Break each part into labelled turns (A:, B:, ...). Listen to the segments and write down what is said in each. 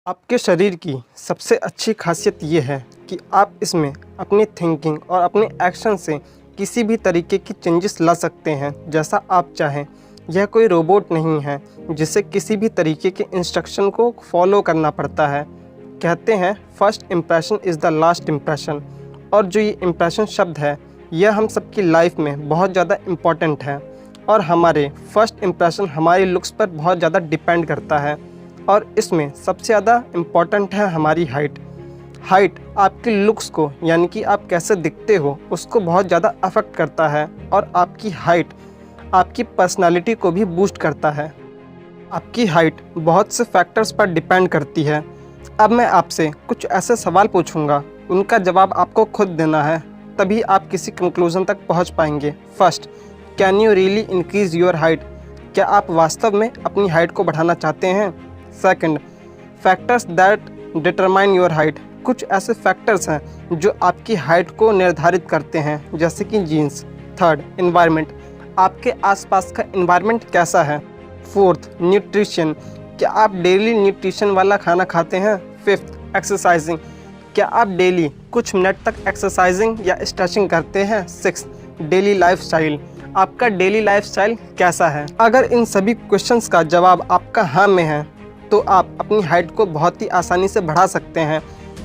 A: आपके शरीर की सबसे अच्छी खासियत ये है कि आप इसमें अपनी थिंकिंग और अपने एक्शन से किसी भी तरीके की चेंजेस ला सकते हैं जैसा आप चाहें। यह कोई रोबोट नहीं है जिसे किसी भी तरीके के इंस्ट्रक्शन को फॉलो करना पड़ता है। कहते हैं first impression is the last impression, और जो ये इम्प्रेशन शब्द है यह हम सबकी लाइफ में बहुत ज़्यादा इम्पॉर्टेंट है। और हमारे फर्स्ट इम्प्रेशन हमारी लुक्स पर बहुत ज़्यादा डिपेंड करता है, और इसमें सबसे ज़्यादा इम्पॉर्टेंट है हमारी हाइट। हाइट आपकी लुक्स को यानी कि आप कैसे दिखते हो उसको बहुत ज़्यादा अफेक्ट करता है, और आपकी हाइट आपकी पर्सनालिटी को भी बूस्ट करता है। आपकी हाइट बहुत से फैक्टर्स पर डिपेंड करती है। अब मैं आपसे कुछ ऐसे सवाल पूछूंगा, उनका जवाब आपको खुद देना है, तभी आप किसी कंक्लूजन तक पहुंच पाएंगे। First, can you really increase your height? क्या आप वास्तव में अपनी हाइट को बढ़ाना चाहते हैं? Second, factors that determine your height. कुछ ऐसे फैक्टर्स हैं जो आपकी हाइट को निर्धारित करते हैं, जैसे कि जीन्स। Third, environment. आपके आसपास का एनवायरनमेंट कैसा है? Fourth, nutrition. क्या आप डेली न्यूट्रिशन वाला खाना खाते हैं? Fifth, exercising. क्या आप डेली कुछ मिनट तक एक्सरसाइजिंग या स्ट्रेचिंग करते हैं? Six, daily lifestyle. आपका डेली लाइफस्टाइल कैसा है? अगर इन सभी क्वेश्चंस का जवाब आपका हाँ में है तो आप अपनी हाइट को बहुत ही आसानी से बढ़ा सकते हैं,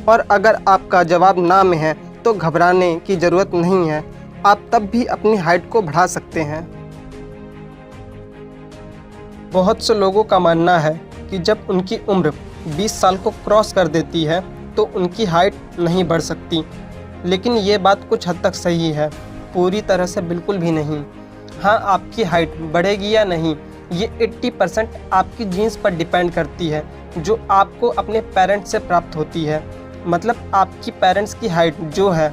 A: और अगर आपका जवाब ना में है तो घबराने की ज़रूरत नहीं है, आप तब भी अपनी हाइट को बढ़ा सकते हैं। बहुत से लोगों का मानना है कि जब उनकी उम्र 20 साल को क्रॉस कर देती है तो उनकी हाइट नहीं बढ़ सकती, लेकिन ये बात कुछ हद तक सही है, पूरी तरह से बिल्कुल भी नहीं। हाँ, आपकी हाइट बढ़ेगी या नहीं ये 80% आपकी जीन्स पर डिपेंड करती है, जो आपको अपने पेरेंट्स से प्राप्त होती है। मतलब आपकी पेरेंट्स की हाइट जो है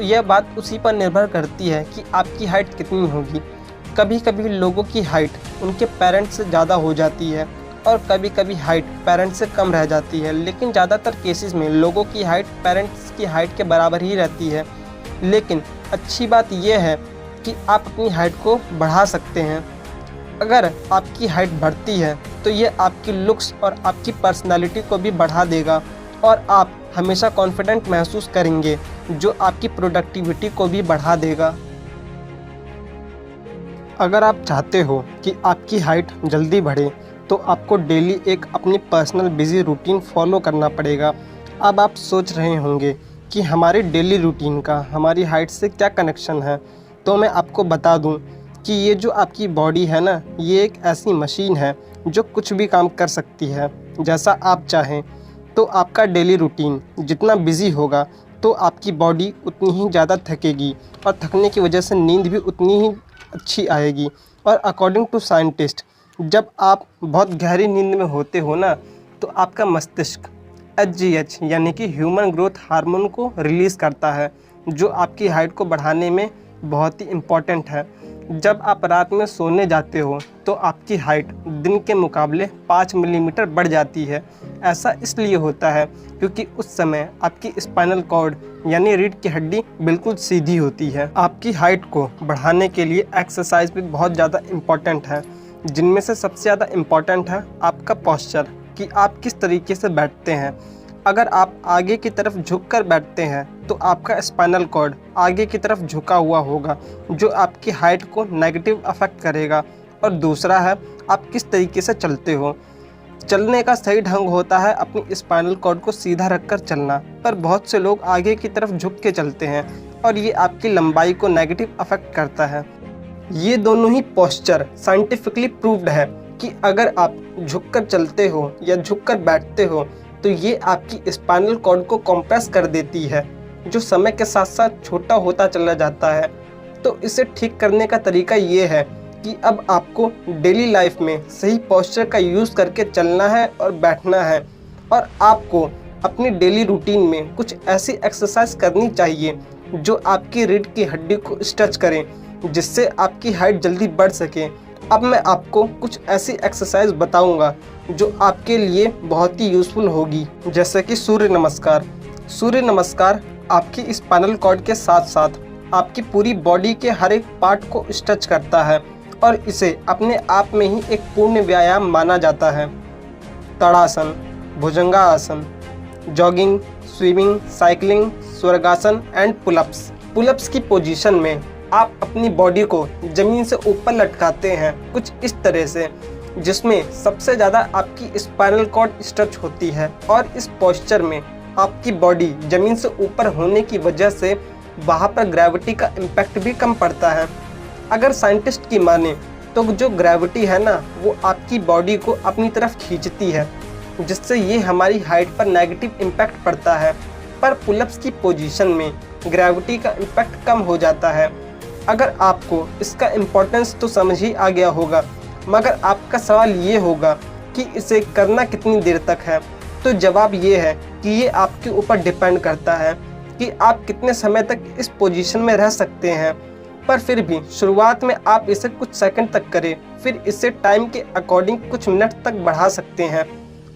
A: यह बात उसी पर निर्भर करती है कि आपकी हाइट कितनी होगी। कभी कभी लोगों की हाइट उनके पेरेंट्स से ज़्यादा हो जाती है, और कभी कभी हाइट पेरेंट्स से कम रह जाती है, लेकिन ज़्यादातर केसेस में लोगों की हाइट पेरेंट्स की हाइट के बराबर ही रहती है। लेकिन अच्छी बात यह है कि आप अपनी हाइट को बढ़ा सकते हैं। अगर आपकी हाइट बढ़ती है तो ये आपकी लुक्स और आपकी पर्सनालिटी को भी बढ़ा देगा, और आप हमेशा कॉन्फिडेंट महसूस करेंगे, जो आपकी प्रोडक्टिविटी को भी बढ़ा देगा। अगर आप चाहते हो कि आपकी हाइट जल्दी बढ़े तो आपको डेली एक अपनी पर्सनल बिजी रूटीन फॉलो करना पड़ेगा। अब आप सोच रहे होंगे कि हमारी डेली रूटीन का हमारी हाइट से क्या कनेक्शन है, तो मैं आपको बता दूं कि ये जो आपकी बॉडी है ना, ये एक ऐसी मशीन है जो कुछ भी काम कर सकती है जैसा आप चाहें। तो आपका डेली रूटीन जितना बिजी होगा तो आपकी बॉडी उतनी ही ज़्यादा थकेगी, और थकने की वजह से नींद भी उतनी ही अच्छी आएगी। और अकॉर्डिंग टू साइंटिस्ट, जब आप बहुत गहरी नींद में होते हो ना, तो आपका मस्तिष्क HGH यानी कि ह्यूमन ग्रोथ हार्मोन को रिलीज़ करता है, जो आपकी हाइट को बढ़ाने में बहुत ही इम्पॉर्टेंट है। जब आप रात में सोने जाते हो तो आपकी हाइट दिन के मुकाबले 5 मिलीमीटर बढ़ जाती है। ऐसा इसलिए होता है क्योंकि उस समय आपकी स्पाइनल कॉर्ड यानी रीढ़ की हड्डी बिल्कुल सीधी होती है। आपकी हाइट को बढ़ाने के लिए एक्सरसाइज भी बहुत ज़्यादा इम्पॉर्टेंट है, जिनमें से सबसे ज़्यादा इम्पॉर्टेंट है आपका पोस्चर, कि आप किस तरीके से बैठते हैं। अगर आप आगे की तरफ झुककर बैठते हैं तो आपका स्पाइनल कॉर्ड आगे की तरफ झुका हुआ होगा, जो आपकी हाइट को नेगेटिव अफेक्ट करेगा। और दूसरा है आप किस तरीके से चलते हो। चलने का सही ढंग होता है अपनी स्पाइनल कॉर्ड को सीधा रखकर चलना, पर बहुत से लोग आगे की तरफ झुक के चलते हैं, और ये आपकी लंबाई को नेगेटिव अफेक्ट करता है। ये दोनों ही पोस्चर साइंटिफिकली प्रूव्ड है कि अगर आप झुककर चलते हो या झुककर बैठते हो तो ये आपकी स्पाइनल कॉर्ड को कंप्रेस कर देती है, जो समय के साथ साथ छोटा होता चला जाता है। तो इसे ठीक करने का तरीका ये है कि अब आपको डेली लाइफ में सही पोस्चर का यूज़ करके चलना है और बैठना है, और आपको अपनी डेली रूटीन में कुछ ऐसी एक्सरसाइज करनी चाहिए जो आपकी रीढ़ की हड्डी को स्ट्रेच करें, जिससे आपकी हाइट जल्दी बढ़ सके। अब मैं आपको कुछ ऐसी एक्सरसाइज बताऊंगा जो आपके लिए बहुत ही यूज़फुल होगी, जैसे कि सूर्य नमस्कार। सूर्य नमस्कार आपकी स्पाइनल कॉर्ड के साथ साथ आपकी पूरी बॉडी के हर एक पार्ट को स्ट्रेच करता है, और इसे अपने आप में ही एक पूर्ण व्यायाम माना जाता है। ताड़ासन, भुजंगासन, जॉगिंग, स्विमिंग, साइकिलिंग, स्वर्गासन एंड पुलअप्स। पुलअप्स की पोजीशन में आप अपनी बॉडी को ज़मीन से ऊपर लटकाते हैं कुछ इस तरह से, जिसमें सबसे ज़्यादा आपकी स्पाइनल कॉर्ड स्ट्रेच होती है और इस पोस्चर में आपकी बॉडी ज़मीन से ऊपर होने की वजह से वहाँ पर ग्रेविटी का इम्पैक्ट भी कम पड़ता है। अगर साइंटिस्ट की माने तो जो ग्रेविटी है ना, वो आपकी बॉडी को अपनी तरफ खींचती है, जिससे ये हमारी हाइट पर नेगेटिव इम्पैक्ट पड़ता है। पर पुलअप्स की पोजीशन में ग्रेविटी का इम्पैक्ट कम हो जाता है। अगर आपको इसका इम्पोर्टेंस तो समझ ही आ गया होगा, मगर आपका सवाल ये होगा कि इसे करना कितनी देर तक है। तो जवाब ये है कि ये आपके ऊपर डिपेंड करता है कि आप कितने समय तक इस पोजीशन में रह सकते हैं। पर फिर भी शुरुआत में आप इसे कुछ सेकंड तक करें, फिर इसे टाइम के अकॉर्डिंग कुछ मिनट तक बढ़ा सकते हैं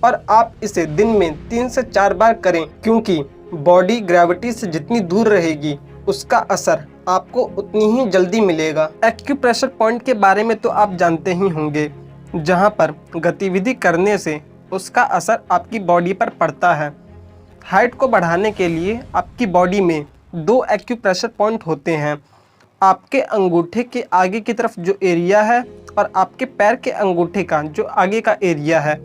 A: और आप इसे दिन में 3 से 4 बार करें, क्योंकि बॉडी ग्रेविटी से जितनी दूर रहेगी उसका असर आपको उतनी ही जल्दी मिलेगा। एक्यूप्रेशर पॉइंट के बारे में तो आप जानते ही होंगे, जहां पर गतिविधि करने से उसका असर आपकी बॉडी पर पड़ता है। हाइट को बढ़ाने के लिए आपकी बॉडी में 2 एक्यूप्रेशर पॉइंट होते हैं। आपके अंगूठे के आगे की तरफ जो एरिया है और आपके पैर के अंगूठे का जो आगे का एरिया है,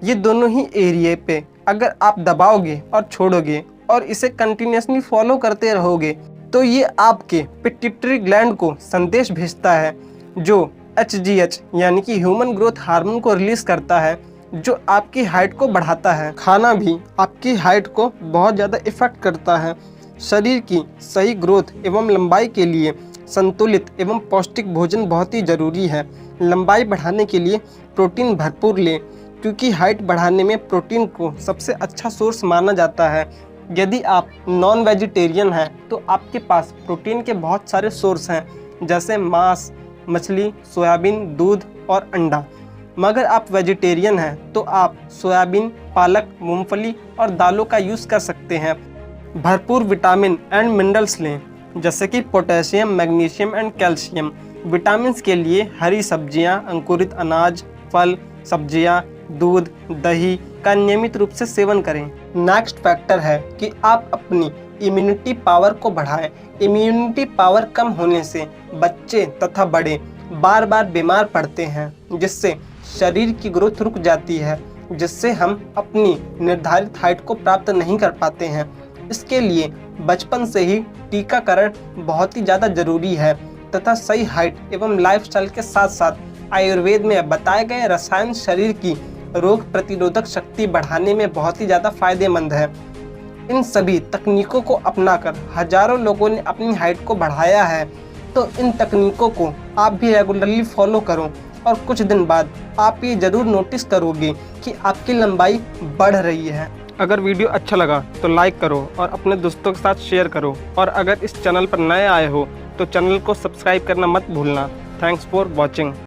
A: ये दोनों ही एरिया पे अगर आप दबाओगे और छोड़ोगे और इसे कंटिन्यूसली फॉलो करते रहोगे तो ये आपके पिट्यूटरी ग्लैंड को संदेश भेजता है, जो HGH यानी कि ह्यूमन ग्रोथ हार्मोन को रिलीज करता है, जो आपकी हाइट को बढ़ाता है। खाना भी आपकी हाइट को बहुत ज़्यादा इफ़ेक्ट करता है। शरीर की सही ग्रोथ एवं लंबाई के लिए संतुलित एवं पौष्टिक भोजन बहुत ही ज़रूरी है। लंबाई बढ़ाने के लिए प्रोटीन भरपूर लें, क्योंकि हाइट बढ़ाने में प्रोटीन को सबसे अच्छा सोर्स माना जाता है। यदि आप नॉन वेजिटेरियन हैं तो आपके पास प्रोटीन के बहुत सारे सोर्स हैं, जैसे मांस, मछली, सोयाबीन, दूध और अंडा। मगर आप वेजिटेरियन हैं तो आप सोयाबीन, पालक, मूंगफली और दालों का यूज़ कर सकते हैं। भरपूर विटामिन एंड मिनरल्स लें, जैसे कि potassium, magnesium and calcium. Vitamins के लिए हरी सब्जियां, अंकुरित अनाज, फल, सब्जियां, दूध, दही का नियमित रूप से सेवन करें। नेक्स्ट फैक्टर है कि आप अपनी इम्यूनिटी पावर को बढ़ाएं। इम्यूनिटी पावर कम होने से बच्चे तथा बड़े बार बार बीमार पड़ते हैं, जिससे शरीर की ग्रोथ रुक जाती है, जिससे हम अपनी निर्धारित हाइट को प्राप्त नहीं कर पाते हैं। इसके लिए बचपन से ही टीकाकरण बहुत ही ज़्यादा ज़रूरी है तथा सही हाइट एवं लाइफस्टाइल के साथ साथ आयुर्वेद में बताए गए रसायन शरीर की रोग प्रतिरोधक शक्ति बढ़ाने में बहुत ही ज़्यादा फायदेमंद है। इन सभी तकनीकों को अपनाकर हजारों लोगों ने अपनी हाइट को बढ़ाया है। तो इन तकनीकों को आप भी रेगुलरली फॉलो करो और कुछ दिन बाद आप ये ज़रूर नोटिस करोगे कि आपकी लंबाई बढ़ रही है। अगर वीडियो अच्छा लगा तो लाइक करो और अपने दोस्तों के साथ शेयर करो, और अगर इस चैनल पर नए आए हो तो चैनल को सब्सक्राइब करना मत भूलना। Thanks for watching.